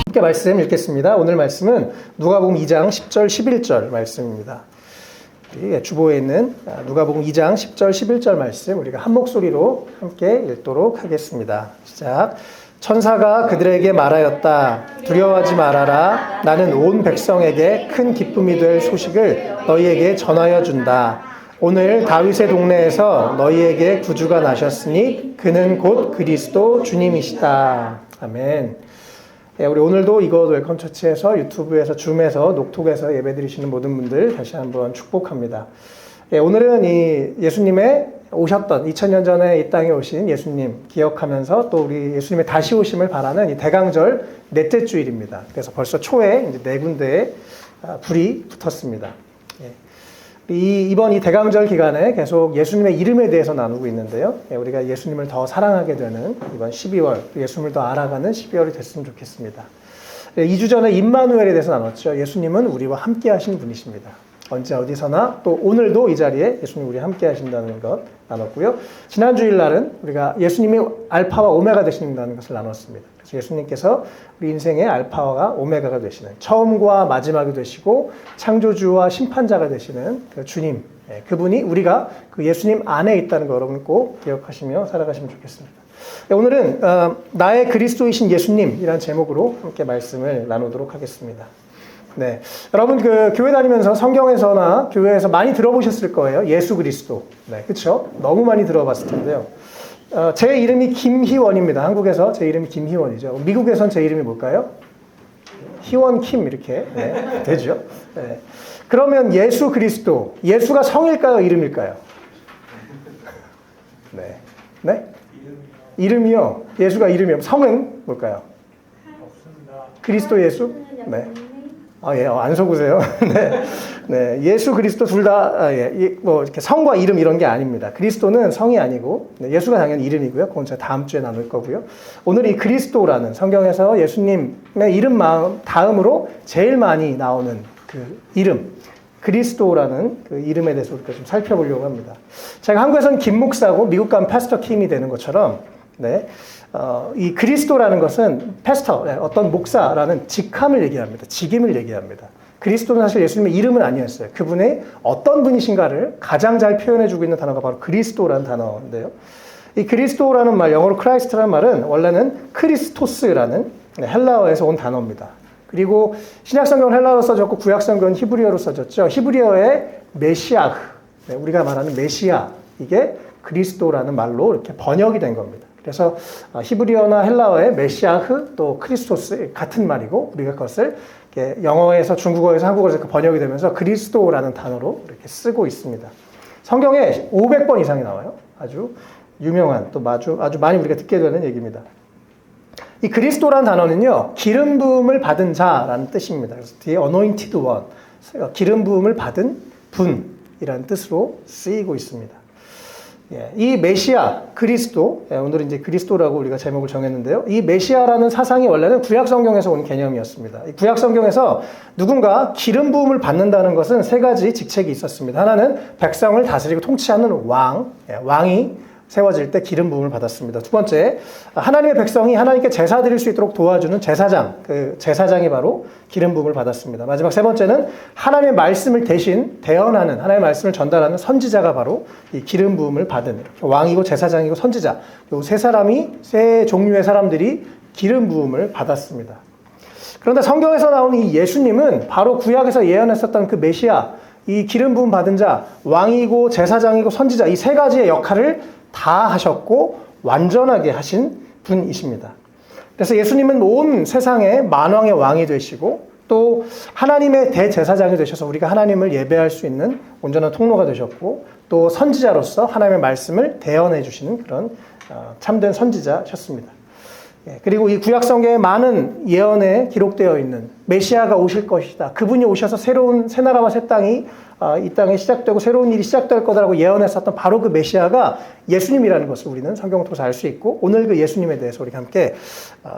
함께 말씀 읽겠습니다. 오늘 말씀은 누가복음 2장 10절 11절 말씀입니다. 주보에 있는 누가복음 2장 10절 11절 말씀 우리가 한 목소리로 함께 읽도록 하겠습니다. 시작. 천사가 그들에게 말하였다. 두려워하지 말아라. 나는 온 백성에게 큰 기쁨이 될 소식을 너희에게 전하여 준다. 오늘 다윗의 동네에서 너희에게 구주가 나셨으니 그는 곧 그리스도 주님이시다. 아멘. 우리 오늘도 이곳 웰컴 처치에서 유튜브에서 줌에서 녹톡에서 예배드리시는 모든 분들 다시 한번 축복합니다. 오늘은 이 예수님의 오셨던 2000년 전에 이 땅에 오신 예수님 기억하면서 또 우리 예수님의 다시 오심을 바라는 이 대강절 넷째 주일입니다. 그래서 벌써 초에 이제 네 군데에 불이 붙었습니다. 이번 이 대강절 기간에 계속 예수님의 이름에 대해서 나누고 있는데요. 우리가 예수님을 더 사랑하게 되는 이번 12월, 예수님을 더 알아가는 12월이 됐으면 좋겠습니다. 2주 전에 임마누엘에 대해서 나눴죠. 예수님은 우리와 함께 하신 분이십니다. 언제 어디서나 또 오늘도 이 자리에 예수님 우리와 함께 하신다는 것 나눴고요. 지난 주일날은 우리가 예수님이 알파와 오메가 되신다는 것을 나눴습니다. 그래서 예수님께서 우리 인생의 알파와 오메가가 되시는 처음과 마지막이 되시고 창조주와 심판자가 되시는 그 주님, 그분이 우리가 그 예수님 안에 있다는 거 여러분 꼭 기억하시며 살아가시면 좋겠습니다. 오늘은 나의 그리스도이신 예수님이라는 제목으로 함께 말씀을 나누도록 하겠습니다. 네, 여러분 그 교회 다니면서 성경에서나 교회에서 많이 들어보셨을 거예요. 예수 그리스도. 네, 그렇죠? 너무 많이 들어봤을 텐데요. 제 이름이 김희원입니다. 한국에서 제 이름이 김희원이죠. 미국에선 제 이름이 뭘까요? 희원 킴 이렇게 네, 되죠. 네. 그러면 예수 그리스도, 예수가 성일까요, 이름일까요? 네, 네? 이름이요. 예수가 이름이요. 성은 뭘까요? 그리스도 예수? 네. 예, 안 속으세요. 네. 네. 예수 그리스도 둘 다, 뭐, 이렇게 성과 이름 이런 게 아닙니다. 그리스도는 성이 아니고, 네, 예수가 당연히 이름이고요. 그건 제가 다음 주에 나눌 거고요. 오늘 이 그리스도라는 성경에서 예수님의 이름 다음으로 제일 많이 나오는 그 이름, 그리스도라는 그 이름에 대해서 우리가 좀 살펴보려고 합니다. 제가 한국에서는 김 목사고 미국 가면 패스터 킴이 되는 것처럼, 네. 이 그리스도라는 것은 패스터, 어떤 목사라는 직함을 얘기합니다. 직임을 얘기합니다. 그리스도는 사실 예수님의 이름은 아니었어요. 그분의 어떤 분이신가를 가장 잘 표현해주고 있는 단어가 바로 그리스도라는 단어인데요. 이 그리스도라는 말, 영어로 크라이스트라는 말은 원래는 크리스토스라는 헬라어에서 온 단어입니다. 그리고 신약성경은 헬라어로 써졌고 구약성경은 히브리어로 써졌죠. 히브리어의 메시아, 우리가 말하는 메시아, 이게 그리스도라는 말로 이렇게 번역이 된 겁니다. 그래서 히브리어나 헬라어의 메시아흐 또 크리스토스 같은 말이고 우리가 그것을 영어에서 중국어에서 한국어에서 번역이 되면서 그리스도라는 단어로 이렇게 쓰고 있습니다. 성경에 500번 이상이 나와요. 아주 유명한 또 아주 많이 우리가 듣게 되는 얘기입니다. 이 그리스도라는 단어는요, 기름 부음을 받은 자라는 뜻입니다. 그래서 뒤에 anointed one, 기름 부음을 받은 분이라는 뜻으로 쓰이고 있습니다. 이 메시아, 그리스도, 오늘은 이제 그리스도라고 우리가 제목을 정했는데요. 이 메시아라는 사상이 원래는 구약성경에서 온 개념이었습니다. 이 구약성경에서 누군가 기름 부음을 받는다는 것은 세 가지 직책이 있었습니다. 하나는 백성을 다스리고 통치하는 왕이 세워질 때 기름 부음을 받았습니다. 두 번째, 하나님의 백성이 하나님께 제사 드릴 수 있도록 도와주는 제사장, 그 제사장이 바로 기름 부음을 받았습니다. 마지막 세 번째는 하나님의 말씀을 대신 대언하는, 하나님의 말씀을 전달하는 선지자가 바로 이 기름 부음을 받은 왕이고 제사장이고 선지자, 이 세 종류의 사람들이 기름 부음을 받았습니다. 그런데 성경에서 나오는 이 예수님은 바로 구약에서 예언했었던 그 메시아, 이 기름 부음 받은 자, 왕이고 제사장이고 선지자, 이 세 가지의 역할을 다 하셨고 완전하게 하신 분이십니다. 그래서 예수님은 온 세상의 만왕의 왕이 되시고 또 하나님의 대제사장이 되셔서 우리가 하나님을 예배할 수 있는 온전한 통로가 되셨고 또 선지자로서 하나님의 말씀을 대언해 주시는 그런 참된 선지자셨습니다. 그리고 이 구약성경에 많은 예언에 기록되어 있는 메시아가 오실 것이다. 그분이 오셔서 새로운 새 나라와 새 땅이 이 땅에 시작되고 새로운 일이 시작될 거다라고 예언했었던 바로 그 메시아가 예수님이라는 것을 우리는 성경을 통해서 알 수 있고 오늘 그 예수님에 대해서 우리가 함께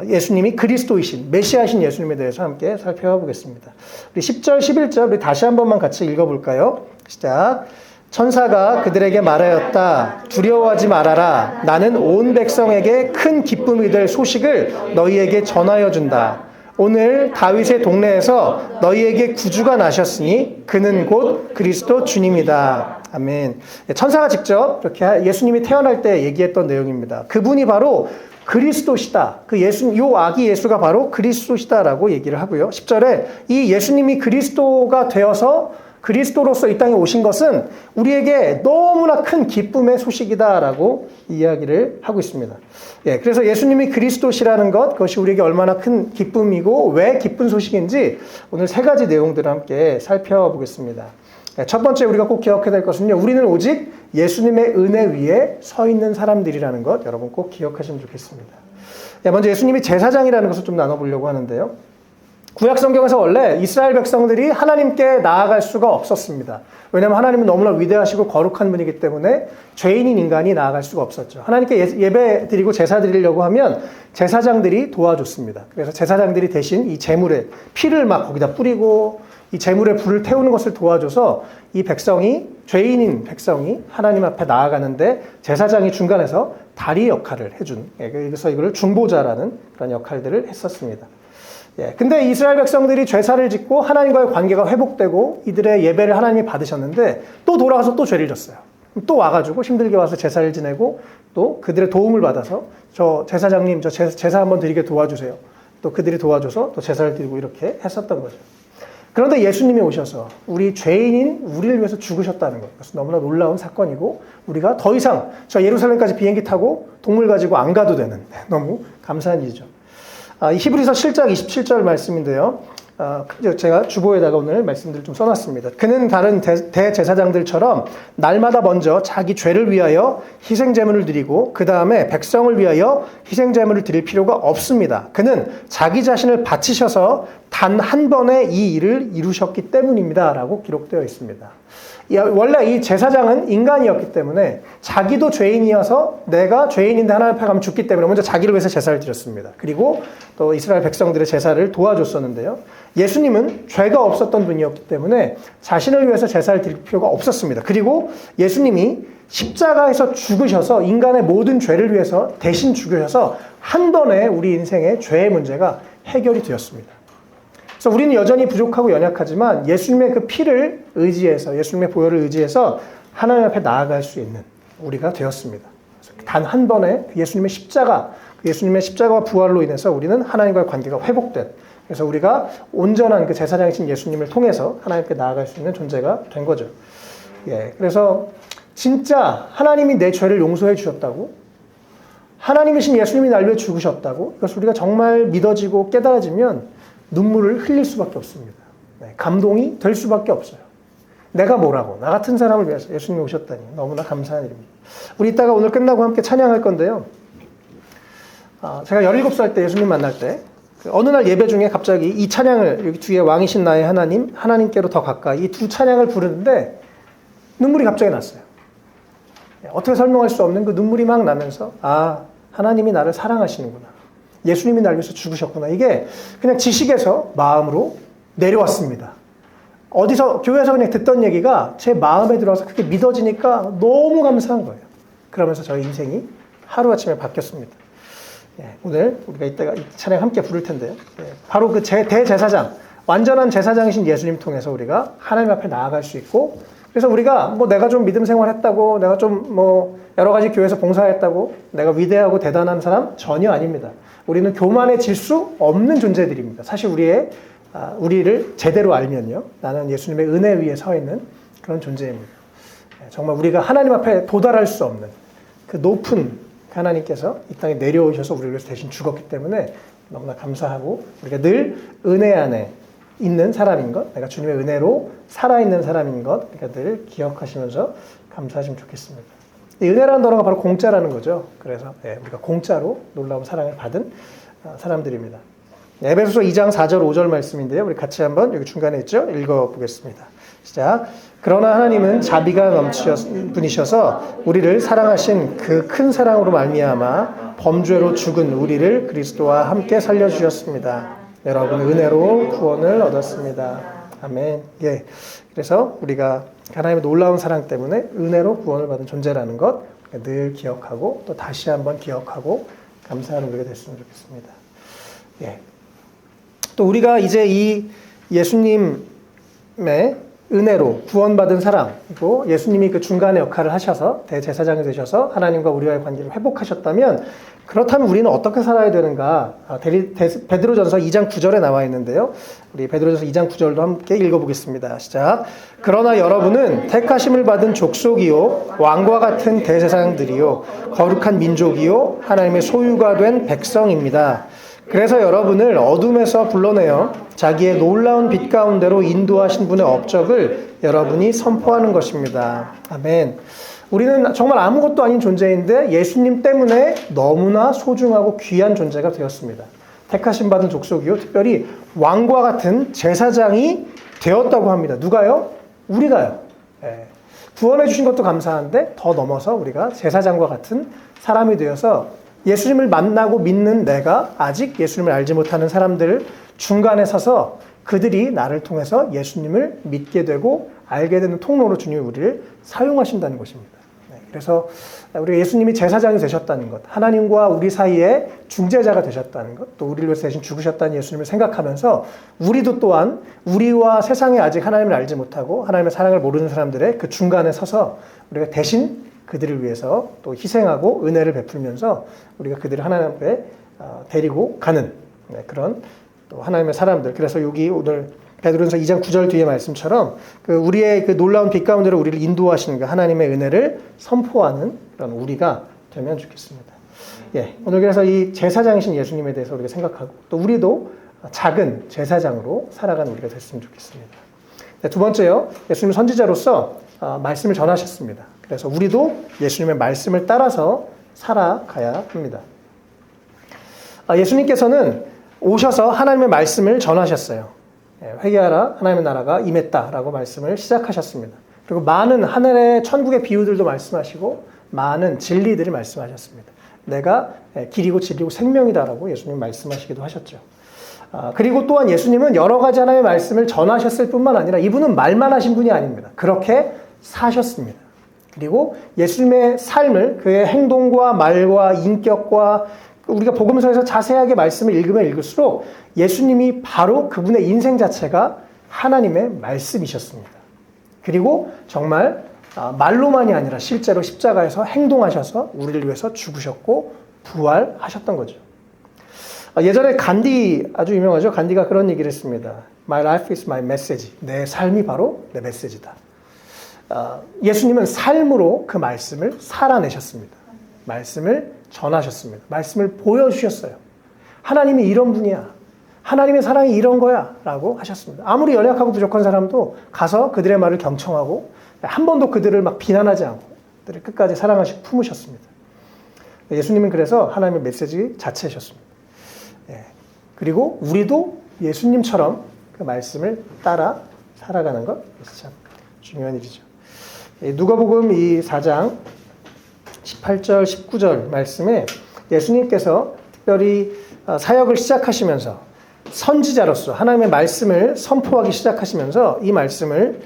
예수님이 그리스도이신 메시아신 예수님에 대해서 함께 살펴보겠습니다. 우리 10절 11절 우리 다시 한 번만 같이 읽어볼까요? 시작. 천사가 그들에게 말하였다. 두려워하지 말아라. 나는 온 백성에게 큰 기쁨이 될 소식을 너희에게 전하여 준다. 오늘 다윗의 동네에서 너희에게 구주가 나셨으니 그는 곧 그리스도 주님이다. 아멘. 천사가 직접 이렇게 예수님이 태어날 때 얘기했던 내용입니다. 그분이 바로 그리스도시다. 요 아기 예수가 바로 그리스도시다라고 얘기를 하고요. 10절에 이 예수님이 그리스도가 되어서 그리스도로서 이 땅에 오신 것은 우리에게 너무나 큰 기쁨의 소식이다라고 이야기를 하고 있습니다. 예, 그래서 예수님이 그리스도시라는 것, 그것이 우리에게 얼마나 큰 기쁨이고 왜 기쁜 소식인지 오늘 세 가지 내용들을 함께 살펴보겠습니다. 예, 첫 번째 우리가 꼭 기억해야 될 것은요. 우리는 오직 예수님의 은혜 위에 서 있는 사람들이라는 것 여러분 꼭 기억하시면 좋겠습니다. 예, 먼저 예수님이 제사장이라는 것을 좀 나눠보려고 하는데요. 구약 성경에서 원래 이스라엘 백성들이 하나님께 나아갈 수가 없었습니다. 왜냐하면 하나님은 너무나 위대하시고 거룩한 분이기 때문에 죄인인 인간이 나아갈 수가 없었죠. 하나님께 예배 드리고 제사 드리려고 하면 제사장들이 도와줬습니다. 그래서 제사장들이 대신 이 제물에 피를 막 거기다 뿌리고 이 제물에 불을 태우는 것을 도와줘서 이 백성이, 죄인인 백성이 하나님 앞에 나아가는데 제사장이 중간에서 다리 역할을 해준, 그래서 이걸 중보자라는 그런 역할들을 했었습니다. 예, 근데 이스라엘 백성들이 죄사를 짓고 하나님과의 관계가 회복되고 이들의 예배를 하나님이 받으셨는데 또 돌아가서 또 죄를 졌어요. 또 와가지고 힘들게 와서 제사를 지내고 또 그들의 도움을 받아서 저 제사장님 저 제사 한번 드리게 도와주세요. 또 그들이 도와줘서 또 제사를 드리고 이렇게 했었던 거죠. 그런데 예수님이 오셔서 우리 죄인인 우리를 위해서 죽으셨다는 것. 그래서 너무나 놀라운 사건이고 우리가 더 이상 저 예루살렘까지 비행기 타고 동물 가지고 안 가도 되는 너무 감사한 일이죠. 히브리서 7장 27절 말씀인데요. 제가 주보에다가 오늘 말씀들을 좀 써놨습니다. 그는 다른 대제사장들처럼 날마다 먼저 자기 죄를 위하여 희생제물을 드리고 그 다음에 백성을 위하여 희생제물을 드릴 필요가 없습니다. 그는 자기 자신을 바치셔서 단 한 번에 이 일을 이루셨기 때문입니다. 라고 기록되어 있습니다. 원래 이 제사장은 인간이었기 때문에 자기도 죄인이어서 내가 죄인인데 하나님 앞에 가면 죽기 때문에 먼저 자기를 위해서 제사를 드렸습니다. 그리고 또 이스라엘 백성들의 제사를 도와줬었는데요. 예수님은 죄가 없었던 분이었기 때문에 자신을 위해서 제사를 드릴 필요가 없었습니다. 그리고 예수님이 십자가에서 죽으셔서 인간의 모든 죄를 위해서 대신 죽으셔서 한 번에 우리 인생의 죄의 문제가 해결이 되었습니다. 그래서 우리는 여전히 부족하고 연약하지만 예수님의 그 피를 의지해서 예수님의 보혈을 의지해서 하나님 앞에 나아갈 수 있는 우리가 되었습니다. 단 한 번에 예수님의 십자가와 부활로 인해서 우리는 하나님과의 관계가 회복된 그래서 우리가 온전한 그 제사장이신 예수님을 통해서 하나님께 나아갈 수 있는 존재가 된 거죠. 예, 그래서 진짜 하나님이 내 죄를 용서해 주셨다고 하나님이신 예수님이 날 위해 죽으셨다고 이것을 우리가 정말 믿어지고 깨달아지면 눈물을 흘릴 수밖에 없습니다. 네, 감동이 될 수밖에 없어요. 내가 뭐라고 나 같은 사람을 위해서 예수님이 오셨다니 너무나 감사한 일입니다. 우리 이따가 오늘 끝나고 함께 찬양할 건데요. 제가 17살 때 예수님 만날 때 어느 날 예배 중에 갑자기 이 찬양을 여기 뒤에 왕이신 나의 하나님, 하나님께로 더 가까이 이 두 찬양을 부르는데 눈물이 갑자기 났어요. 어떻게 설명할 수 없는 그 눈물이 막 나면서 하나님이 나를 사랑하시는구나. 예수님이 날 위해서 죽으셨구나. 이게 그냥 지식에서 마음으로 내려왔습니다. 어디서 교회에서 그냥 듣던 얘기가 제 마음에 들어서 그게 믿어지니까 너무 감사한 거예요. 그러면서 저희 인생이 하루아침에 바뀌었습니다. 예, 오늘 우리가 이따가 이 찬양 함께 부를 텐데요. 예, 바로 그 대제사장, 완전한 제사장이신 예수님 통해서 우리가 하나님 앞에 나아갈 수 있고 그래서 우리가 내가 좀 믿음 생활했다고 내가 좀 여러 가지 교회에서 봉사했다고 내가 위대하고 대단한 사람 전혀 아닙니다. 우리는 교만해질 수 없는 존재들입니다. 사실 우리를 제대로 알면요. 나는 예수님의 은혜 위에 서 있는 그런 존재입니다. 정말 우리가 하나님 앞에 도달할 수 없는 그 높은 하나님께서 이 땅에 내려오셔서 우리를 위해서 대신 죽었기 때문에 너무나 감사하고 우리가 늘 은혜 안에 있는 사람인 것, 내가 주님의 은혜로 살아있는 사람인 것, 그러니까 늘 기억하시면서 감사하시면 좋겠습니다. 이 은혜라는 단어가 바로 공짜라는 거죠. 그래서 우리가 공짜로 놀라운 사랑을 받은 사람들입니다. 에베소서 2장 4절 5절 말씀인데요. 우리 같이 한번 여기 중간에 있죠. 읽어보겠습니다. 시작. 그러나 하나님은 자비가 넘치신 분이셔서 우리를 사랑하신 그 큰 사랑으로 말미암아 범죄로 죽은 우리를 그리스도와 함께 살려주셨습니다. 여러분 은혜로 구원을 얻었습니다. 아멘. 예. 그래서 우리가 하나님의 놀라운 사랑 때문에 은혜로 구원을 받은 존재라는 것 늘 기억하고 또 다시 한번 기억하고 감사하는 우리가 됐으면 좋겠습니다. 예. 또 우리가 이제 이 예수님의 은혜로 구원받은 사람이고 예수님이 그 중간의 역할을 하셔서 대제사장이 되셔서 하나님과 우리와의 관계를 회복하셨다면 그렇다면 우리는 어떻게 살아야 되는가? 베드로전서 2장 9절에 나와 있는데요. 우리 베드로전서 2장 9절도 함께 읽어보겠습니다. 시작. 그러나 여러분은 택하심을 받은 족속이요 왕과 같은 대제사장들이요 거룩한 민족이요 하나님의 소유가 된 백성입니다. 그래서 여러분을 어둠에서 불러내어 자기의 놀라운 빛 가운데로 인도하신 분의 업적을 여러분이 선포하는 것입니다. 아멘. 우리는 정말 아무것도 아닌 존재인데 예수님 때문에 너무나 소중하고 귀한 존재가 되었습니다. 택하심 받은 족속이요 특별히 왕과 같은 제사장이 되었다고 합니다. 누가요? 우리가요. 구원해 주신 것도 감사한데 더 넘어서 우리가 제사장과 같은 사람이 되어서 예수님을 만나고 믿는 내가 아직 예수님을 알지 못하는 사람들 중간에 서서 그들이 나를 통해서 예수님을 믿게 되고 알게 되는 통로로 주님이 우리를 사용하신다는 것입니다. 그래서 우리 예수님이 제사장이 되셨다는 것, 하나님과 우리 사이에 중재자가 되셨다는 것, 또 우리를 위해서 대신 죽으셨다는 예수님을 생각하면서 우리도 또한 우리와 세상에 아직 하나님을 알지 못하고 하나님의 사랑을 모르는 사람들의 그 중간에 서서 우리가 대신 그들을 위해서 또 희생하고 은혜를 베풀면서 우리가 그들을 하나님 앞에 데리고 가는 그런 또 하나님의 사람들. 그래서 여기 오늘 베드로전서 2장 9절 뒤에 말씀처럼 그 우리의 그 놀라운 빛 가운데로 우리를 인도하시는 그 하나님의 은혜를 선포하는 그런 우리가 되면 좋겠습니다. 예, 오늘 그래서 이 제사장이신 예수님에 대해서 우리가 생각하고 또 우리도 작은 제사장으로 살아가는 우리가 됐으면 좋겠습니다. 네, 두 번째요, 예수님 선지자로서 말씀을 전하셨습니다. 그래서 우리도 예수님의 말씀을 따라서 살아가야 합니다. 예수님께서는 오셔서 하나님의 말씀을 전하셨어요. 회개하라 하나님의 나라가 임했다라고 말씀을 시작하셨습니다. 그리고 많은 하늘의 천국의 비유들도 말씀하시고 많은 진리들을 말씀하셨습니다. 내가 길이고 진리고 생명이다라고 예수님 말씀하시기도 하셨죠. 그리고 또한 예수님은 여러 가지 하나님의 말씀을 전하셨을 뿐만 아니라 이분은 말만 하신 분이 아닙니다. 그렇게 사셨습니다. 그리고 예수님의 삶을 그의 행동과 말과 인격과 우리가 복음서에서 자세하게 말씀을 읽으면 읽을수록 예수님이 바로 그분의 인생 자체가 하나님의 말씀이셨습니다. 그리고 정말 말로만이 아니라 실제로 십자가에서 행동하셔서 우리를 위해서 죽으셨고 부활하셨던 거죠. 예전에 간디 아주 유명하죠. 간디가 그런 얘기를 했습니다. My life is my message. 내 삶이 바로 내 메시지다. 예수님은 삶으로 그 말씀을 살아내셨습니다. 말씀을 전하셨습니다. 말씀을 보여주셨어요. 하나님이 이런 분이야. 하나님의 사랑이 이런 거야. 라고 하셨습니다. 아무리 연약하고 부족한 사람도 가서 그들의 말을 경청하고 한 번도 그들을 막 비난하지 않고 그들을 끝까지 사랑하시고 품으셨습니다. 예수님은 그래서 하나님의 메시지 자체이셨습니다. 그리고 우리도 예수님처럼 그 말씀을 따라 살아가는 것, 참 중요한 일이죠. 누가복음 이 4장 18절, 19절 말씀에 예수님께서 특별히 사역을 시작하시면서 선지자로서 하나님의 말씀을 선포하기 시작하시면서 이 말씀을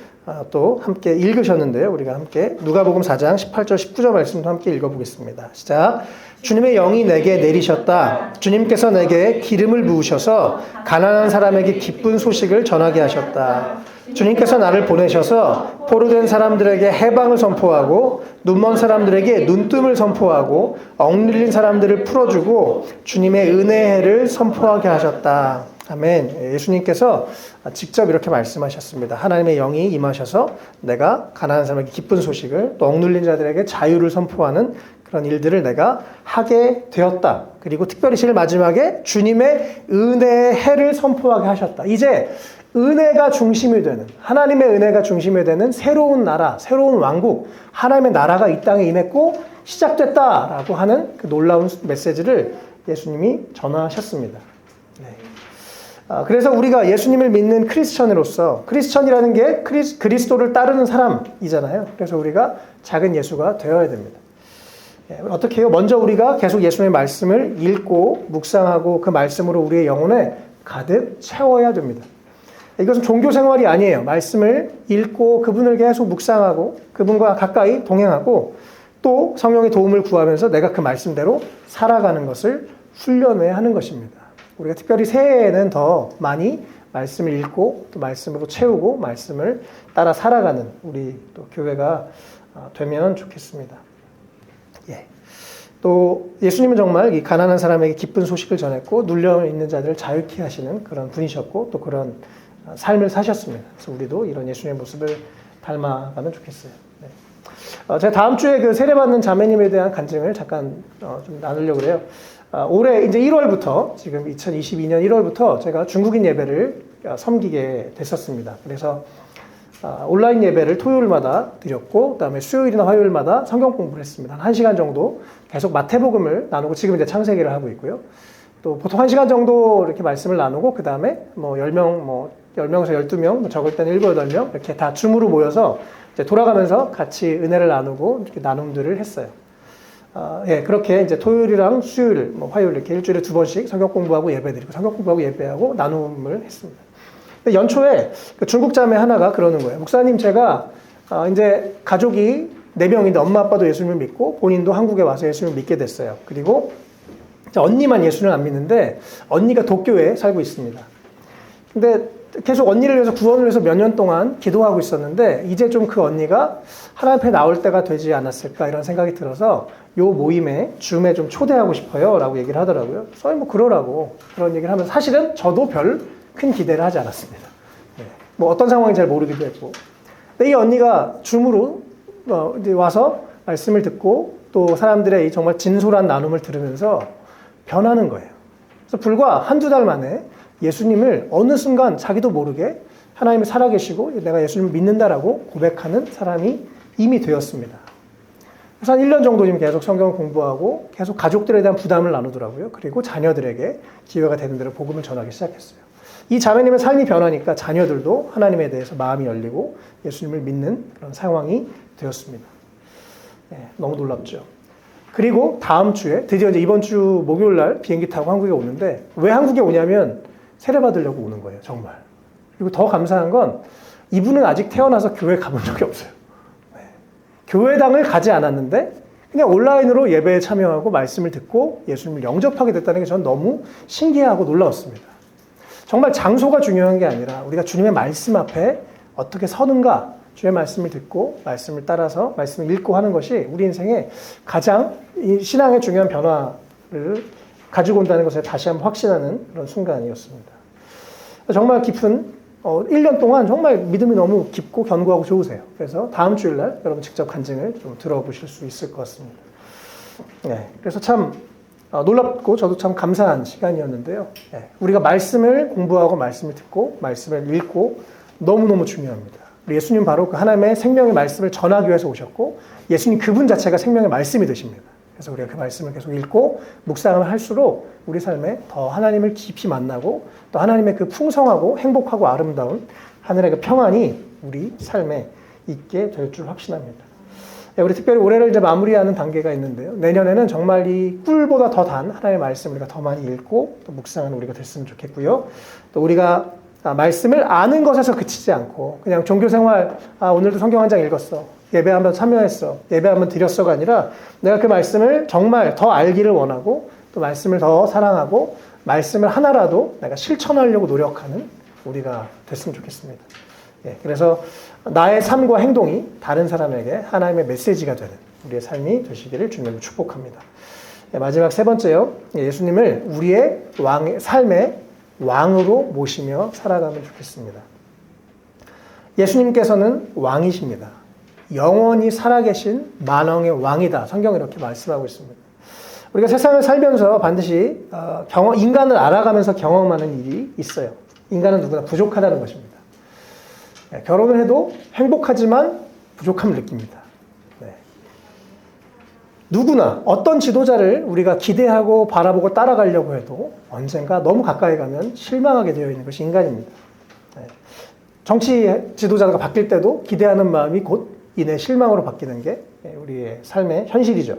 또 함께 읽으셨는데요. 우리가 함께 누가복음 4장 18절, 19절 말씀도 함께 읽어보겠습니다. 시작. 주님의 영이 내게 내리셨다. 주님께서 내게 기름을 부으셔서 가난한 사람에게 기쁜 소식을 전하게 하셨다. 주님께서 나를 보내셔서 포로된 사람들에게 해방을 선포하고 눈먼 사람들에게 눈뜸을 선포하고 억눌린 사람들을 풀어주고 주님의 은혜의 해를 선포하게 하셨다. 아멘. 예수님께서 직접 이렇게 말씀하셨습니다. 하나님의 영이 임하셔서 내가 가난한 사람에게 기쁜 소식을 또 억눌린 자들에게 자유를 선포하는 그런 일들을 내가 하게 되었다. 그리고 특별히 제일 마지막에 주님의 은혜의 해를 선포하게 하셨다. 이제 은혜가 중심이 되는, 하나님의 은혜가 중심이 되는 새로운 나라, 새로운 왕국, 하나님의 나라가 이 땅에 임했고 시작됐다라고 하는 그 놀라운 메시지를 예수님이 전하셨습니다. 그래서 우리가 예수님을 믿는 크리스천으로서, 크리스천이라는 게 그리스도를 따르는 사람이잖아요. 그래서 우리가 작은 예수가 되어야 됩니다. 어떻게 해요? 먼저 우리가 계속 예수님의 말씀을 읽고 묵상하고 그 말씀으로 우리의 영혼에 가득 채워야 됩니다. 이것은 종교 생활이 아니에요. 말씀을 읽고 그분을 계속 묵상하고 그분과 가까이 동행하고 또 성령의 도움을 구하면서 내가 그 말씀대로 살아가는 것을 훈련해야 하는 것입니다. 우리가 특별히 새해에는 더 많이 말씀을 읽고 또 말씀으로 채우고 말씀을 따라 살아가는 우리 또 교회가 되면 좋겠습니다. 예. 또 예수님은 정말 이 가난한 사람에게 기쁜 소식을 전했고 눌려 있는 자들을 자유케 하시는 그런 분이셨고 또 그런 삶을 사셨습니다. 그래서 우리도 이런 예수님의 모습을 닮아가면 좋겠어요. 네. 제가 다음 주에 그 세례받는 자매님에 대한 간증을 잠깐 좀 나누려고 그래요. 올해 이제 1월부터 지금 2022년 1월부터 제가 중국인 예배를 섬기게 됐었습니다. 그래서 온라인 예배를 토요일마다 드렸고 그다음에 수요일이나 화요일마다 성경 공부를 했습니다. 한 1시간 정도 계속 마태복음을 나누고 지금 이제 창세기를 하고 있고요. 또 보통 1시간 정도 이렇게 말씀을 나누고 그다음에 뭐 10명에서 12명, 적을 때는 7, 8명 이렇게 다 줌으로 모여서 이제 돌아가면서 같이 은혜를 나누고 이렇게 나눔들을 했어요. 예, 그렇게 이제 토요일이랑 수요일, 뭐 화요일 이렇게 일주일에 2번씩 성경 공부하고 예배드리고 성경 공부하고 예배하고 나눔을 했습니다. 연초에 중국 자매 하나가 그러는 거예요. 목사님, 제가 이제 가족이 4명인데 엄마 아빠도 예수님을 믿고 본인도 한국에 와서 예수님을 믿게 됐어요. 그리고 언니만 예수를 안 믿는데 언니가 도쿄에 살고 있습니다. 근데 계속 언니를 위해서 구원을 위해서 몇 년 동안 기도하고 있었는데 이제 좀 그 언니가 하나님 앞에 나올 때가 되지 않았을까 이런 생각이 들어서 요 모임에 줌에 좀 초대하고 싶어요 라고 얘기를 하더라고요. 그래서 뭐 그러라고 그런 얘기를 하면서 사실은 저도 별 큰 기대를 하지 않았습니다. 네. 뭐 어떤 상황인지 잘 모르기도 했고. 근데 이 언니가 줌으로 이제 와서 말씀을 듣고 또 사람들의 이 정말 진솔한 나눔을 들으면서 변하는 거예요. 그래서 불과 한두 달 만에 예수님을 어느 순간 자기도 모르게 하나님이 살아계시고 내가 예수님을 믿는다라고 고백하는 사람이 이미 되었습니다. 그래서 한 1년 정도 지금 계속 성경을 공부하고 계속 가족들에 대한 부담을 나누더라고요. 그리고 자녀들에게 기회가 되는 대로 복음을 전하기 시작했어요. 이 자매님의 삶이 변하니까 자녀들도 하나님에 대해서 마음이 열리고 예수님을 믿는 그런 상황이 되었습니다. 네, 너무 놀랍죠. 그리고 다음 주에 드디어 이제 이번 주 목요일 날 비행기 타고 한국에 오는데 왜 한국에 오냐면 세례 받으려고 오는 거예요, 정말. 그리고 더 감사한 건 이분은 아직 태어나서 교회 가본 적이 없어요. 네. 교회당을 가지 않았는데 그냥 온라인으로 예배에 참여하고 말씀을 듣고 예수님을 영접하게 됐다는 게 전 너무 신기하고 놀라웠습니다. 정말 장소가 중요한 게 아니라 우리가 주님의 말씀 앞에 어떻게 서는가, 주의 말씀을 듣고 말씀을 따라서 말씀을 읽고 하는 것이 우리 인생에 가장 이 신앙의 중요한 변화를 가지고 온다는 것에 다시 한번 확신하는 그런 순간이었습니다. 정말 깊은 1년 동안 정말 믿음이 너무 깊고 견고하고 좋으세요. 그래서 다음 주일날 여러분 직접 간증을 좀 들어보실 수 있을 것 같습니다. 네, 그래서 참 놀랍고 저도 참 감사한 시간이었는데요. 네, 우리가 말씀을 공부하고 말씀을 듣고 말씀을 읽고 너무너무 중요합니다. 예수님 바로 그 하나님의 생명의 말씀을 전하기 위해서 오셨고 예수님 그분 자체가 생명의 말씀이 되십니다. 그래서 우리가 그 말씀을 계속 읽고 묵상을 할수록 우리 삶에 더 하나님을 깊이 만나고 또 하나님의 그 풍성하고 행복하고 아름다운 하늘의 그 평안이 우리 삶에 있게 될 줄 확신합니다. 우리 특별히 올해를 이제 마무리하는 단계가 있는데요. 내년에는 정말 이 꿀보다 더 단 하나님의 말씀을 우리가 더 많이 읽고 또 묵상하는 우리가 됐으면 좋겠고요. 또 우리가 말씀을 아는 것에서 그치지 않고 그냥 종교생활, 오늘도 성경 한 장 읽었어. 예배 한번 참여했어. 예배 한번 드렸어가 아니라 내가 그 말씀을 정말 더 알기를 원하고 또 말씀을 더 사랑하고 말씀을 하나라도 내가 실천하려고 노력하는 우리가 됐으면 좋겠습니다. 예, 그래서 나의 삶과 행동이 다른 사람에게 하나님의 메시지가 되는 우리의 삶이 되시기를 주님으로 축복합니다. 예, 마지막 세 번째요. 예수님을 우리의 삶의 왕으로 모시며 살아가면 좋겠습니다. 예수님께서는 왕이십니다. 영원히 살아계신 만왕의 왕이다. 성경이 이렇게 말씀하고 있습니다. 우리가 세상을 살면서 반드시 인간을 알아가면서 경험하는 일이 있어요. 인간은 누구나 부족하다는 것입니다. 네, 결혼을 해도 행복하지만 부족함을 느낍니다. 네. 누구나 어떤 지도자를 우리가 기대하고 바라보고 따라가려고 해도 언젠가 너무 가까이 가면 실망하게 되어 있는 것이 인간입니다. 네. 정치 지도자가 바뀔 때도 기대하는 마음이 곧 이내 실망으로 바뀌는 게 우리의 삶의 현실이죠.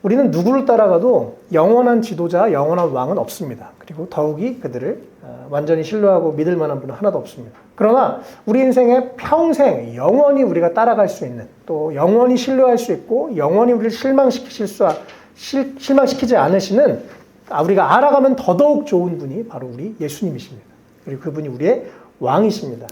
우리는 누구를 따라가도 영원한 지도자, 영원한 왕은 없습니다. 그리고 더욱이 그들을 완전히 신뢰하고 믿을 만한 분은 하나도 없습니다. 그러나 우리 인생에 평생 영원히 우리가 따라갈 수 있는 또 영원히 신뢰할 수 있고 영원히 우리를 실망시키지 않으시는 우리가 알아가면 더더욱 좋은 분이 바로 우리 예수님이십니다. 그리고 그분이 우리의 왕이십니다.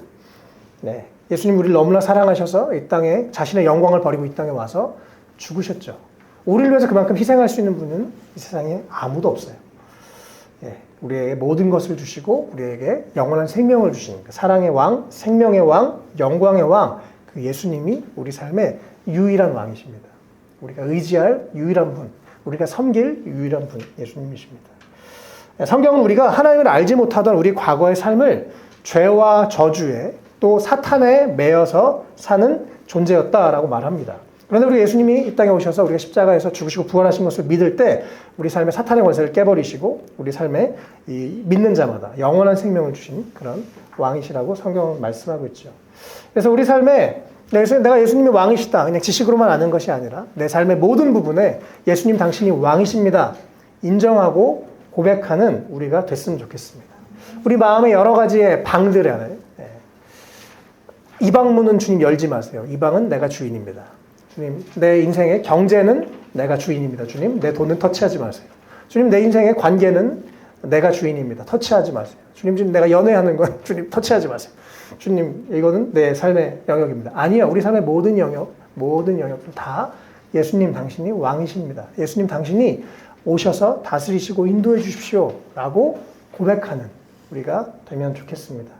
네. 예수님 우리를 너무나 사랑하셔서 이 땅에 자신의 영광을 버리고 이 땅에 와서 죽으셨죠. 우리를 위해서 그만큼 희생할 수 있는 분은 이 세상에 아무도 없어요. 예, 우리에게 모든 것을 주시고 우리에게 영원한 생명을 주시는 그 사랑의 왕, 생명의 왕, 영광의 왕, 그 예수님이 우리 삶의 유일한 왕이십니다. 우리가 의지할 유일한 분, 우리가 섬길 유일한 분, 예수님이십니다. 성경은 우리가 하나님을 알지 못하던 우리 과거의 삶을 죄와 저주에 또 사탄에 매여서 사는 존재였다라고 말합니다. 그런데 우리 예수님이 이 땅에 오셔서 우리가 십자가에서 죽으시고 부활하신 것을 믿을 때 우리 삶의 사탄의 권세를 깨버리시고 우리 삶에 이 믿는 자마다 영원한 생명을 주신 그런 왕이시라고 성경은 말씀하고 있죠. 그래서 우리 삶에 내가 예수님이 왕이시다 그냥 지식으로만 아는 것이 아니라 내 삶의 모든 부분에 예수님 당신이 왕이십니다 인정하고 고백하는 우리가 됐으면 좋겠습니다. 우리 마음에 여러 가지의 방들 안에 이방문은 주님 열지 마세요. 이방은 내가 주인입니다. 주님, 내 인생의 경제는 내가 주인입니다. 주님, 내 돈은 터치하지 마세요. 주님, 내 인생의 관계는 내가 주인입니다. 터치하지 마세요. 주님, 내가 연애하는 건 주님 터치하지 마세요. 주님, 이거는 내 삶의 영역입니다. 아니요, 우리 삶의 모든 영역들 다 예수님 당신이 왕이십니다. 예수님 당신이 오셔서 다스리시고 인도해 주십시오 라고 고백하는 우리가 되면 좋겠습니다.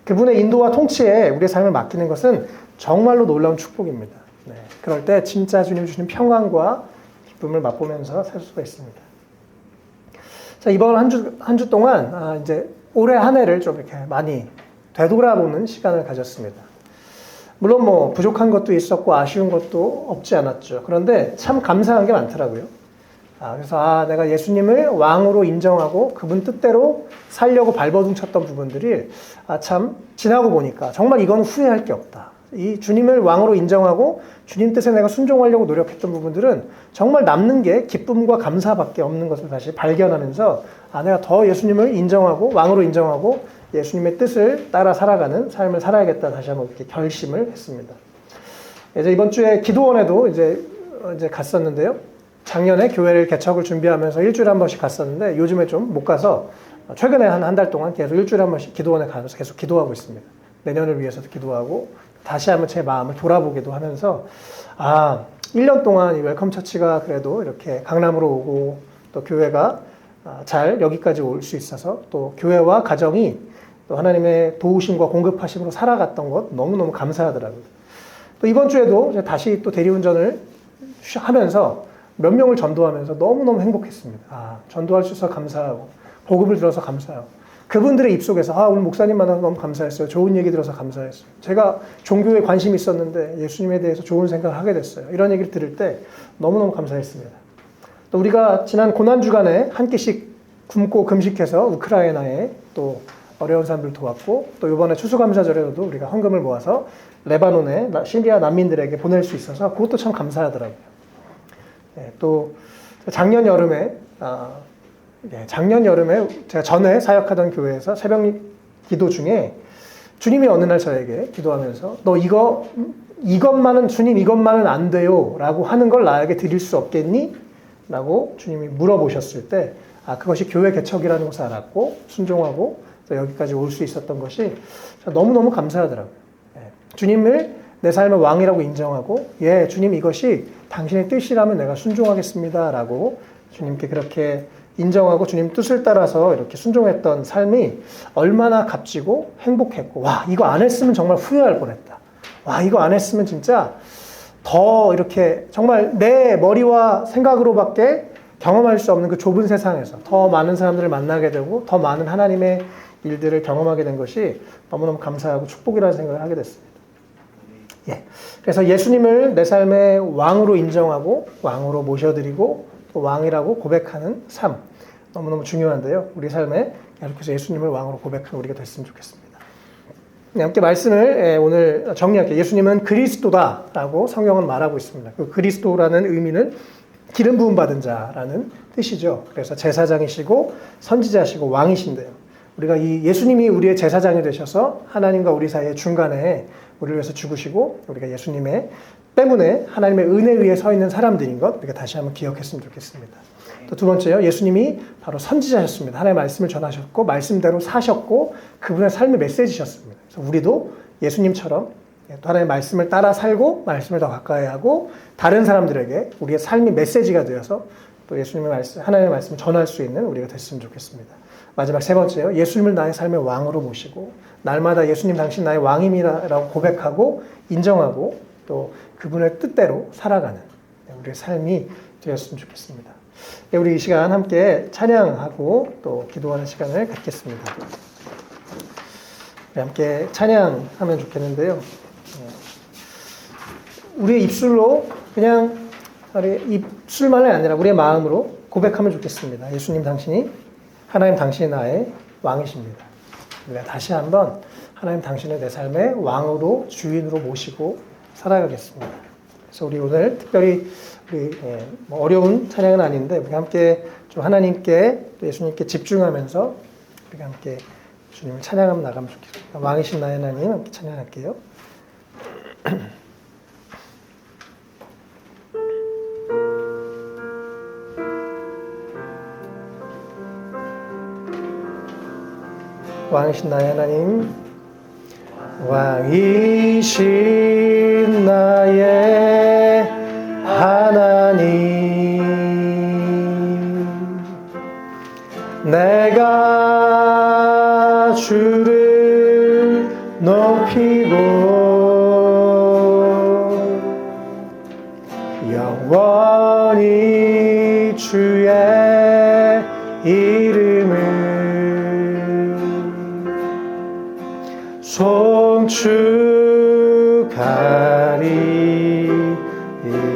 그분의 인도와 통치에 우리의 삶을 맡기는 것은 정말로 놀라운 축복입니다. 네, 그럴 때 진짜 주님 주시는 평안과 기쁨을 맛보면서 살 수가 있습니다. 자, 이번 한 주 동안 이제 올해 한 해를 좀 이렇게 많이 되돌아보는 시간을 가졌습니다. 물론 뭐 부족한 것도 있었고 아쉬운 것도 없지 않았죠. 그런데 참 감사한 게 많더라고요. 그래서 내가 예수님을 왕으로 인정하고 그분 뜻대로 살려고 발버둥 쳤던 부분들이 참 지나고 보니까 정말 이건 후회할 게 없다. 이 주님을 왕으로 인정하고 주님 뜻에 내가 순종하려고 노력했던 부분들은 정말 남는 게 기쁨과 감사밖에 없는 것을 다시 발견하면서 내가 더 예수님을 인정하고 왕으로 인정하고 예수님의 뜻을 따라 살아가는 삶을 살아야겠다 다시 한번 이렇게 결심을 했습니다. 이제 이번 주에 기도원에도 이제 갔었는데요. 작년에 교회를 개척을 준비하면서 일주일에 한 번씩 갔었는데 요즘에 좀 못 가서 최근에 한 달 동안 계속 일주일에 한 번씩 기도원에 가서 계속 기도하고 있습니다. 내년을 위해서도 기도하고 다시 한번 제 마음을 돌아보기도 하면서 1년 동안 이 웰컴 처치가 그래도 이렇게 강남으로 오고 또 교회가 잘 여기까지 올 수 있어서 또 교회와 가정이 또 하나님의 도우심과 공급하심으로 살아갔던 것 너무너무 감사하더라고요. 또 이번 주에도 다시 또 대리운전을 하면서 몇 명을 전도하면서 너무너무 행복했습니다. 전도할 수 있어서 감사하고 복음을 들어서 감사하고 그분들의 입속에서 오늘 목사님 만나서 너무 감사했어요. 좋은 얘기 들어서 감사했어요. 제가 종교에 관심이 있었는데 예수님에 대해서 좋은 생각을 하게 됐어요. 이런 얘기를 들을 때 너무너무 감사했습니다. 또 우리가 지난 고난주간에 한 끼씩 굶고 금식해서 우크라이나에 또 어려운 사람들 도왔고 또 이번에 추수감사절에도 우리가 헌금을 모아서 레바논에 시리아 난민들에게 보낼 수 있어서 그것도 참 감사하더라고요. 또 작년 여름에 제가 전에 사역하던 교회에서 새벽 기도 중에 주님이 어느 날 저에게 기도하면서 너 이것만은 주님 이것만은 안 돼요 라고 하는 걸 나에게 드릴 수 없겠니? 라고 주님이 물어보셨을 때 그것이 교회 개척이라는 것을 알았고 순종하고 여기까지 올 수 있었던 것이 너무너무 감사하더라고요. 주님을 내 삶의 왕이라고 인정하고 주님 이것이 당신의 뜻이라면 내가 순종하겠습니다 라고 주님께 그렇게 인정하고 주님 뜻을 따라서 이렇게 순종했던 삶이 얼마나 값지고 행복했고 이거 안 했으면 정말 후회할 뻔했다. 이거 안 했으면 진짜 더 이렇게 정말 내 머리와 생각으로밖에 경험할 수 없는 그 좁은 세상에서 더 많은 사람들을 만나게 되고 더 많은 하나님의 일들을 경험하게 된 것이 너무너무 감사하고 축복이라는 생각을 하게 됐습니다. 그래서 예수님을 내 삶의 왕으로 인정하고 왕으로 모셔드리고 또 왕이라고 고백하는 삶 너무너무 중요한데요. 우리 삶에 이렇게 예수님을 왕으로 고백하는 우리가 됐으면 좋겠습니다. 함께 말씀을 오늘 정리할게요. 예수님은 그리스도다라고 성경은 말하고 있습니다. 그 그리스도라는 의미는 기름 부음 받은 자라는 뜻이죠. 그래서 제사장이시고 선지자시고 왕이신데요. 우리가 이 예수님이 우리의 제사장이 되셔서 하나님과 우리 사이의 중간에 우리를 위해서 죽으시고 우리가 예수님의 때문에 하나님의 은혜 위에 서 있는 사람들인 것 우리가 다시 한번 기억했으면 좋겠습니다. 또 두 번째요. 예수님이 바로 선지자셨습니다. 하나님의 말씀을 전하셨고 말씀대로 사셨고 그분의 삶의 메시지셨습니다. 그래서 우리도 예수님처럼 또 하나님의 말씀을 따라 살고 말씀을 더 가까이 하고 다른 사람들에게 우리의 삶이 메시지가 되어서 또 예수님의 말씀, 하나님의 말씀을 전할 수 있는 우리가 됐으면 좋겠습니다. 마지막 세 번째요. 예수님을 나의 삶의 왕으로 모시고 날마다 예수님 당신 나의 왕임이라고 고백하고 인정하고 또 그분의 뜻대로 살아가는 우리의 삶이 되었으면 좋겠습니다. 우리 이 시간 함께 찬양하고 또 기도하는 시간을 갖겠습니다. 함께 찬양하면 좋겠는데요. 우리의 입술로 그냥 입술만이 아니라 우리의 마음으로 고백하면 좋겠습니다. 예수님 당신이 하나님 당신이 나의 왕이십니다. 우리가 다시 한번 하나님 당신을 내 삶의 왕으로 주인으로 모시고 살아가겠습니다. 그래서 우리 오늘 특별히 뭐 어려운 찬양은 아닌데 우리 함께 좀 하나님께 또 예수님께 집중하면서 우리가 함께 주님을 찬양하며 나가면 좋겠습니다. 왕이신 나의 하나님 함께 찬양할게요. 왕이신 나의 하나님, 왕이신 나의 하나님, 내가 주를 높이고 영원히 주의 이름을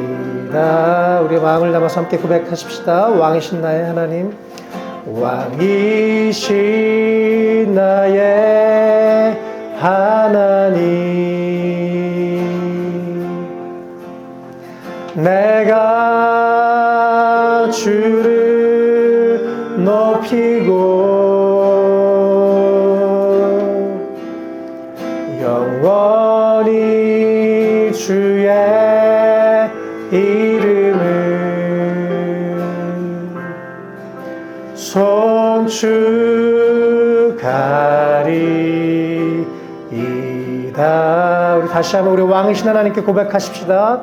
송축하리이다. 우리 마음을 담아서 함께 고백하십시다. 왕이신 나의 하나님, 왕이신 나의 하나님, 내가 주를 높이고 영원히 주의 이름을 송축하리이다. 우리 다시 한번 우리 왕이신 하나님께 고백하십시다.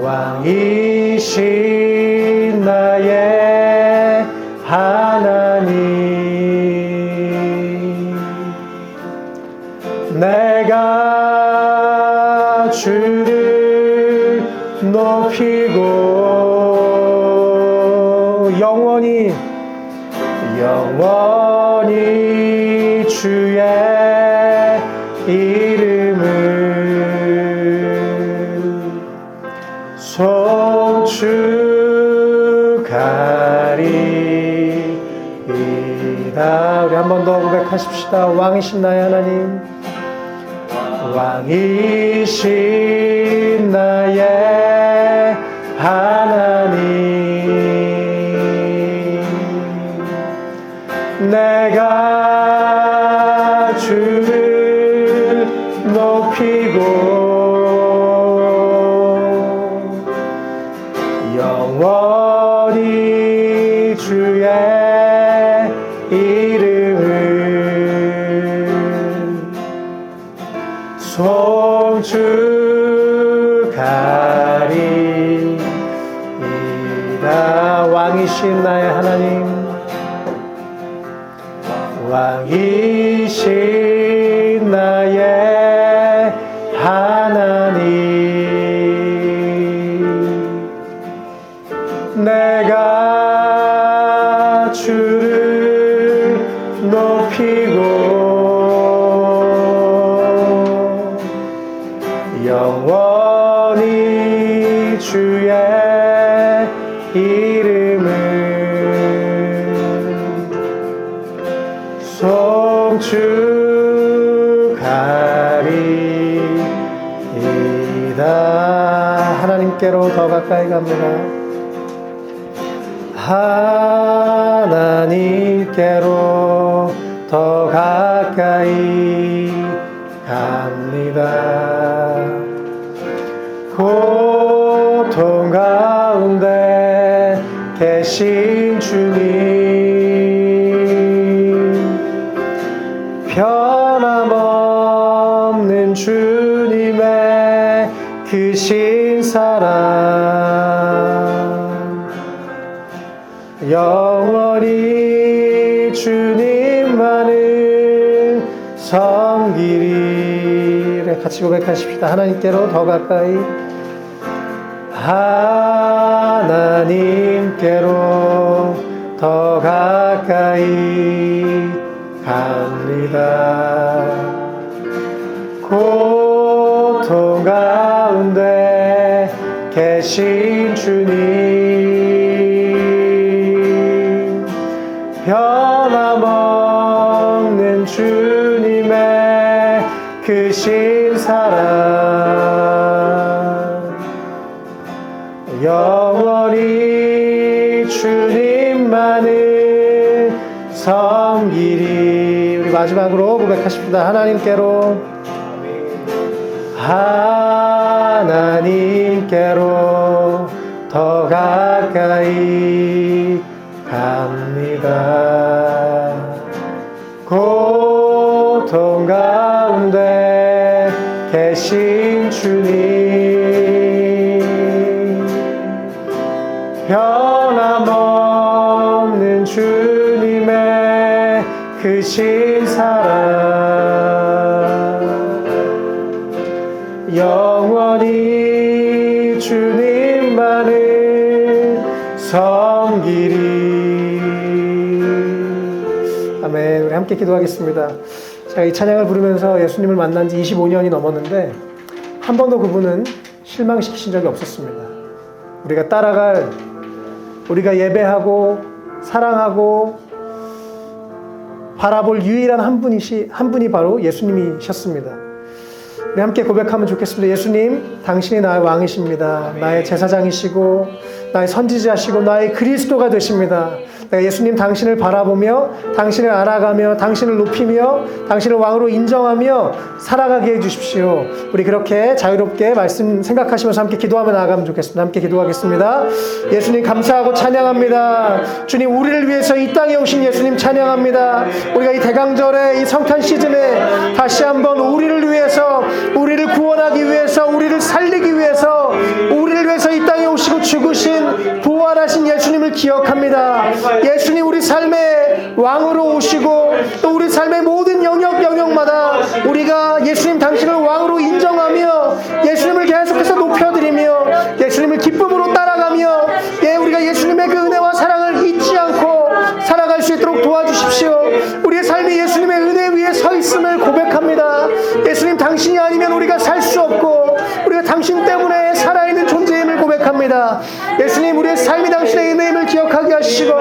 왕이신 나의 하나님, 내가 주를 높이고 영원히 주의 이름을 송축하리이다. 우리 한 번 더 고백하십시다. 왕이신 나의 하나님, 왕이신 나의 하나님, 내가 주를 높이고 영원히 주의 이름을 송축하리이다. 왕이신 나의 하나님, 왕이신 나의 하나님, 내가 주를 높이고 영원히 주의 이름을 송축하리이다. 하나님께로 더 가까이 갑니다. 하나님께로 더 가까이 갑니다. 계신 주님, 변함없는 주님의 크신 사랑, 영원히 주님만을 섬기리. 같이 고백하십시다. 하나님께로 더 가까이, 하나님께로 더 가까이 갑니다. 고통 가운데 계신 주님, 변함없는 주님의 크신 사랑, 영원히 주님만을 섬기리. 우리 마지막으로 고백하십니다. 하나님께로, 하나님께로 더 가까이 갑니다. 고통 가운데 계신 주님, 변함없는 주님의 크신 사랑, 영원히 주님만을 섬기리. 아멘. 우리 함께 기도하겠습니다. 제가 이 찬양을 부르면서 예수님을 만난 지 25년이 넘었는데 한 번도 그분은 실망시키신 적이 없었습니다. 우리가 따라갈, 우리가 예배하고 사랑하고 바라볼 유일한 한 분이 바로 예수님이셨습니다. 우리 함께 고백하면 좋겠습니다. 예수님, 당신이 나의 왕이십니다. 나의 제사장이시고 나의 선지자시고 나의 그리스도가 되십니다. 내가 예수님 당신을 바라보며 당신을 알아가며 당신을 높이며 당신을 왕으로 인정하며 살아가게 해주십시오. 우리 그렇게 자유롭게 말씀 생각하시면서 함께 기도하며 나아가면 좋겠습니다. 함께 기도하겠습니다. 예수님 감사하고 찬양합니다. 주님, 우리를 위해서 이 땅에 오신 예수님 찬양합니다. 우리가 이 대강절의 이 성탄 시즌에 다시 한번 우리를 위해서, 우리를 구원하기 위해서, 우리를 살리기 위해서, 우리를 위해서 이 땅에 오시고 죽으신 부활하신 예수님을 기억합니다. 예수님, 우리 삶의 왕으로 오시고 또 우리 삶의 모든 영역마다 우리가 예수님 당신을 왕으로 인정하며 예수님을 계속해서 높여드리며 예수님을 기쁨으로 따라가며 우리가 예수님의 그 은혜와 사랑을 잊지 않고 살아갈 수 있도록 도와주십시오. 우리의 삶이 예수님의 은혜 위에 서 있음을 고백합니다. 예수님 당신이 아니면 우리가 살 수 없고 우리가 당신 때문에 살아있는 존재임을 고백합니다. 예수님, 우리의 삶이 당신의 은혜임을 기억하게 하시고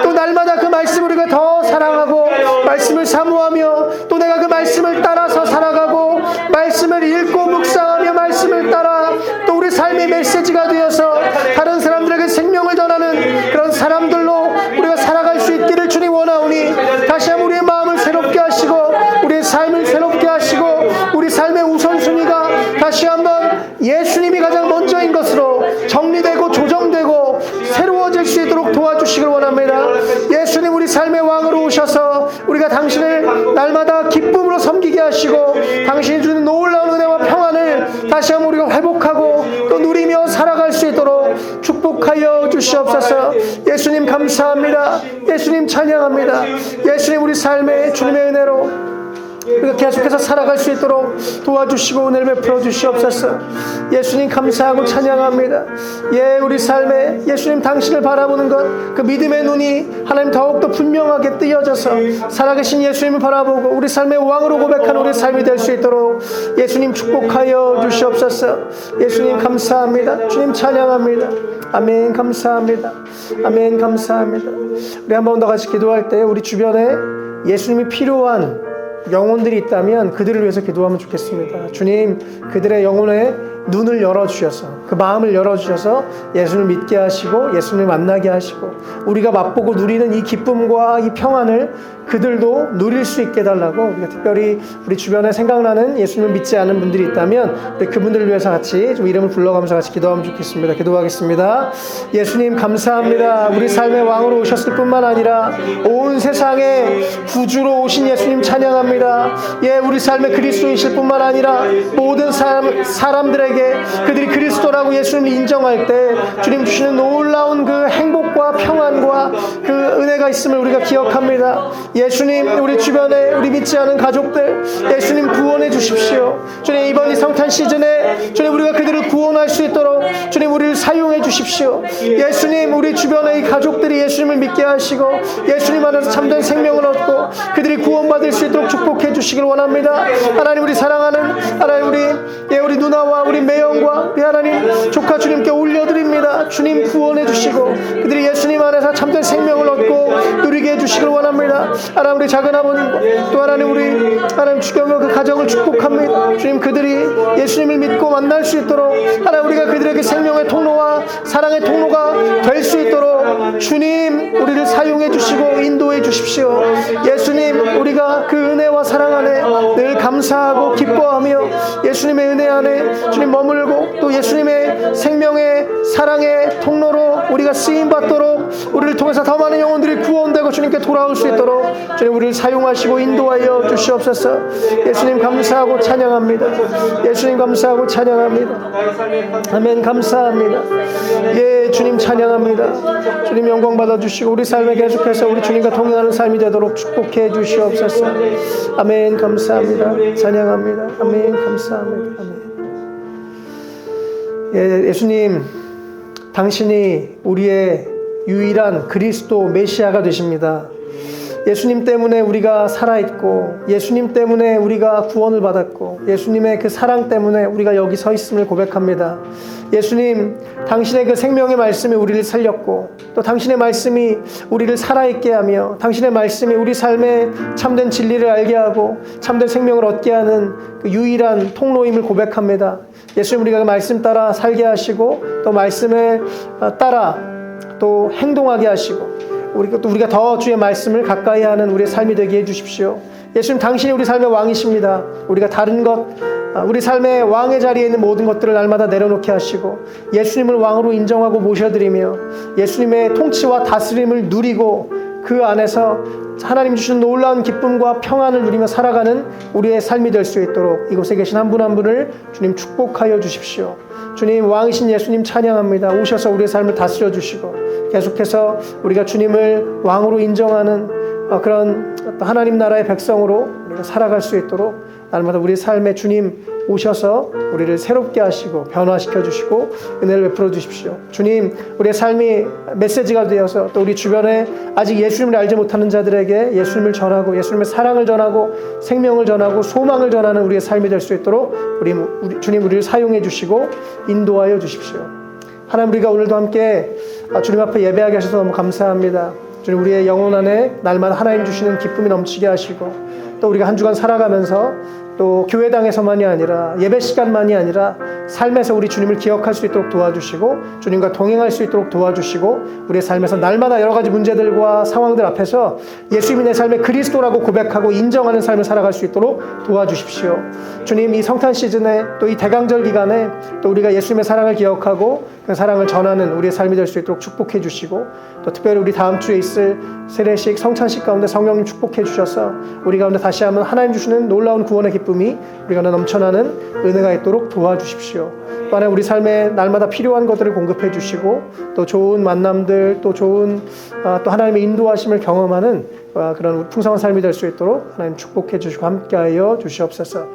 또 날마다 그 말씀을 우리가 더 사랑하고 말씀을 사모하며 또 내가 그 말씀을 따라서 살아가고 말씀을 읽고 묵상하며 말씀을 따라 또 우리 삶의 메시지가 되어서 다른 사람들에게 생명을 전하는 그런 사람들로 우리가 살아갈 수 있기를 주님 원하오니 다시 한번 우리의 마음을 새롭게 하시고 우리의 삶을 새롭게 하시고 우리 삶의 우선순위가 다시 한번 예수님이 가장 먼저인 것으로 정리되고 조정되고 새로워질 수 있도록 도와주시길 원합니다. 예수님, 우리 삶의 왕으로 오셔서 우리가 당신을 날마다 기쁨으로 섬기게 하시고 당신이 주는 놀라운 은혜와 평안을 다시 한번 우리가 회복하고 또 누리며 살아갈 수 있도록 축복하여 주시옵소서. 예수님 감사합니다. 예수님 찬양합니다. 예수님, 우리 삶의 주님의 은혜로 우리가 계속해서 살아갈 수 있도록 도와주시고 은혜를 베풀어 주시옵소서. 예수님 감사하고 찬양합니다. 우리 삶에 예수님 당신을 바라보는 것, 그 믿음의 눈이 하나님 더욱더 분명하게 뜨여져서 살아계신 예수님을 바라보고 우리 삶의 왕으로 고백하는 우리 삶이 될 수 있도록 예수님 축복하여 주시옵소서. 예수님 감사합니다. 주님 찬양합니다. 아멘. 감사합니다. 아멘. 감사합니다. 우리 한 번 더 같이 기도할 때 우리 주변에 예수님이 필요한 영혼들이 있다면 그들을 위해서 기도하면 좋겠습니다. 주님, 그들의 영혼에 눈을 열어주셔서 그 마음을 열어주셔서 예수를 믿게 하시고 예수님을 만나게 하시고 우리가 맛보고 누리는 이 기쁨과 이 평안을 그들도 누릴 수 있게 해달라고 우리가 특별히 우리 주변에 생각나는 예수님을 믿지 않은 분들이 있다면 우리 그분들을 위해서 같이 좀 이름을 불러가면서 같이 기도하면 좋겠습니다. 기도하겠습니다. 예수님 감사합니다. 우리 삶의 왕으로 오셨을 뿐만 아니라 온 세상에 구주로 오신 예수님 찬양합니다. 예, 우리 삶의 그리스도이실 뿐만 아니라 모든 사람들에게 그들이 그리스도라고 예수님을 인정할 때 주님 주시는 놀라운 그 행복과 평안과 그 은혜가 있음을 우리가 기억합니다. 예수님, 우리 주변에 우리 믿지 않은 가족들 예수님 구원해 주십시오. 주님, 이번 이 성탄 시즌에 주님 우리가 그들을 구원할 수 있도록 주님 우리를 사용해 주십시오. 예수님, 우리 주변의 이 가족들이 예수님을 믿게 하시고 예수님 안에서 참된 생명을 얻고 그들이 구원받을 수 있도록 축복해 주시길 원합니다. 하나님, 우리 사랑하는 하나님, 우리 누나와 우리 매형과 우리 하나님 조카 주님께 올려드립니다. 주님 구원해 주시고 그들이 예수님 안에서 참된 생명을 얻고 누리게 해주시길 원합니다. 하나님, 우리 작은 아버님과 또 하나님 우리 하나님 주경의 그 가정을 축복합니다. 주님, 그들이 예수님을 믿고 만날 수 있도록 하나님 우리가 그들에게 생명의 통로와 사랑의 통로가 될 수 있도록 주님 우리를 사용해 주시고 인도해 주십시오. 예수님, 우리가 그 은혜와 사랑 안에 늘 감사하고 기뻐하며 예수님의 은혜 안에 주님 머물고 또 예수님의 생명의 사랑의 통로로 우리가 쓰임받도록 우리를 통해서 더 많은 영혼들이 구원되고 주님께 돌아올 수 있도록 주님 우리를 사용하시고 인도하여 주시옵소서. 예수님 감사하고 찬양합니다. 예수님 감사하고 찬양합니다. 아멘. 감사합니다. 예, 주님 찬양합니다. 주님 영광 받아주시고 우리 삶에 계속해서 우리 주님과 동행하는 삶이 되도록 축복해 주시옵소서. 아멘. 감사합니다. 찬양합니다. 아멘. 감사합니다. 아멘. 예, 예수님, 당신이 우리의 유일한 그리스도 메시아가 되십니다. 예수님 때문에 우리가 살아있고 예수님 때문에 우리가 구원을 받았고 예수님의 그 사랑 때문에 우리가 여기 서 있음을 고백합니다. 예수님, 당신의 그 생명의 말씀이 우리를 살렸고 또 당신의 말씀이 우리를 살아있게 하며 당신의 말씀이 우리 삶에 참된 진리를 알게 하고 참된 생명을 얻게 하는 그 유일한 통로임을 고백합니다. 예수님, 우리가 그 말씀 따라 살게 하시고 또 말씀을 따라 또 행동하게 하시고 우리가 더 주의 말씀을 가까이 하는 우리의 삶이 되게 해주십시오. 예수님, 당신이 우리 삶의 왕이십니다. 우리가 다른 것, 우리 삶의 왕의 자리에 있는 모든 것들을 날마다 내려놓게 하시고 예수님을 왕으로 인정하고 모셔드리며 예수님의 통치와 다스림을 누리고 그 안에서 하나님 주시는 놀라운 기쁨과 평안을 누리며 살아가는 우리의 삶이 될 수 있도록 이곳에 계신 한 분 한 분을 주님 축복하여 주십시오. 주님, 왕이신 예수님 찬양합니다. 오셔서 우리의 삶을 다스려 주시고 계속해서 우리가 주님을 왕으로 인정하는 그런 하나님 나라의 백성으로 우리가 살아갈 수 있도록 날마다 우리 삶에 주님 오셔서 우리를 새롭게 하시고 변화시켜 주시고 은혜를 베풀어 주십시오. 주님, 우리의 삶이 메시지가 되어서 또 우리 주변에 아직 예수님을 알지 못하는 자들에게 예수님을 전하고 예수님의 사랑을 전하고 생명을 전하고 소망을 전하는 우리의 삶이 될 수 있도록 주님 우리를 사용해 주시고 인도하여 주십시오. 하나님, 우리가 오늘도 함께 주님 앞에 예배하게 하셔서 너무 감사합니다. 주님, 우리의 영혼 안에 날마다 하나님 주시는 기쁨이 넘치게 하시고 또 우리가 한 주간 살아가면서 또 교회당에서만이 아니라 예배 시간만이 아니라 삶에서 우리 주님을 기억할 수 있도록 도와주시고 주님과 동행할 수 있도록 도와주시고 우리의 삶에서 날마다 여러 가지 문제들과 상황들 앞에서 예수님이 내 삶의 그리스도라고 고백하고 인정하는 삶을 살아갈 수 있도록 도와주십시오. 주님, 이 성탄 시즌에 또 이 대강절 기간에 또 우리가 예수님의 사랑을 기억하고 그 사랑을 전하는 우리의 삶이 될 수 있도록 축복해 주시고 또 특별히 우리 다음 주에 있을 세례식 성찬식 가운데 성령님 축복해 주셔서 우리 가운데 다시 한번 하나님 주시는 놀라운 구원의 기쁨이 우리 가운데 넘쳐나는 은혜가 있도록 도와주십시오. 또 하나님, 우리 삶에 날마다 필요한 것들을 공급해 주시고 또 좋은 만남들 또 좋은 또 하나님의 인도하심을 경험하는 그런 풍성한 삶이 될 수 있도록 하나님 축복해 주시고 함께하여 주시옵소서.